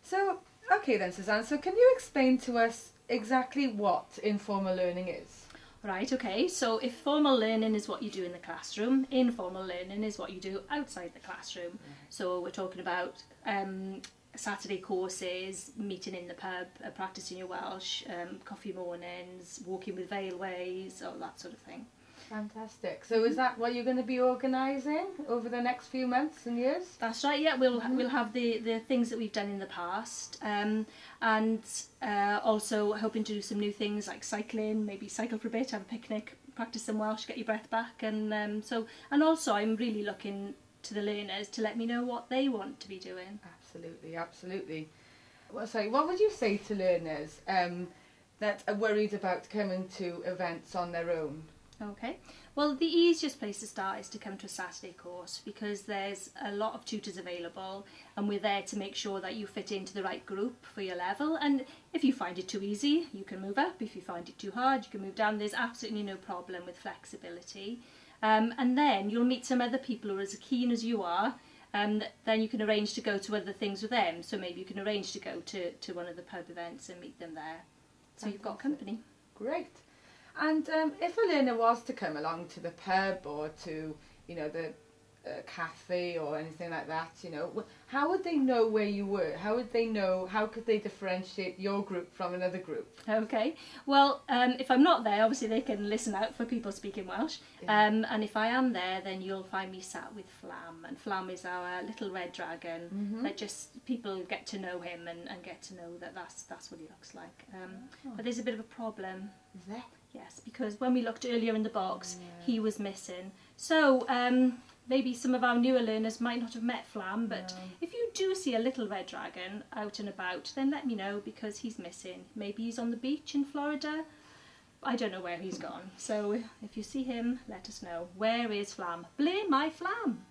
So, okay then, Suzanne, so can you explain to us exactly what informal learning is? Right, okay, so if formal learning is what you do in the classroom, informal learning is what you do outside the classroom. So we're talking about Saturday courses, meeting in the pub, practising your Welsh, coffee mornings, walking with Vale ways, all that sort of thing. Fantastic. So is that what you're going to be organising over the next few months and years? That's right, yeah, we'll have the things that we've done in the past, and also hoping to do some new things like cycling, maybe cycle for a bit, have a picnic, practice some Welsh, get your breath back, and also I'm really looking to the learners to let me know what they want to be doing. Absolutely, absolutely. Well, sorry, what would you say to learners that are worried about coming to events on their own? Okay, well the easiest place to start is to come to a Saturday course, because there's a lot of tutors available and we're there to make sure that you fit into the right group for your level, and if you find it too easy you can move up, if you find it too hard you can move down. There's absolutely no problem with flexibility, and then you'll meet some other people who are as keen as you are, and then you can arrange to go to other things with them, so maybe you can arrange to go to one of the pub events and meet them there, so Fantastic. You've got company. Great. And if a learner was to come along to the pub or to, the cafe or anything like that, how would they know where you were? How would they know, how could they differentiate your group from another group? Okay, well, if I'm not there, obviously they can listen out for people speaking Welsh, and if I am there, then you'll find me sat with Flam, and Flam is our little red dragon, that just people get to know him and get to know that that's what he looks like. But there's a bit of a problem. Is there? Yes, because when we looked earlier in the box, he was missing. So maybe some of our newer learners might not have met Flam, but if you do see a little red dragon out and about, then let me know, because he's missing. Maybe he's on the beach in Florida. I don't know where he's gone. So if you see him, let us know. Where is Flam? Blame my Flam!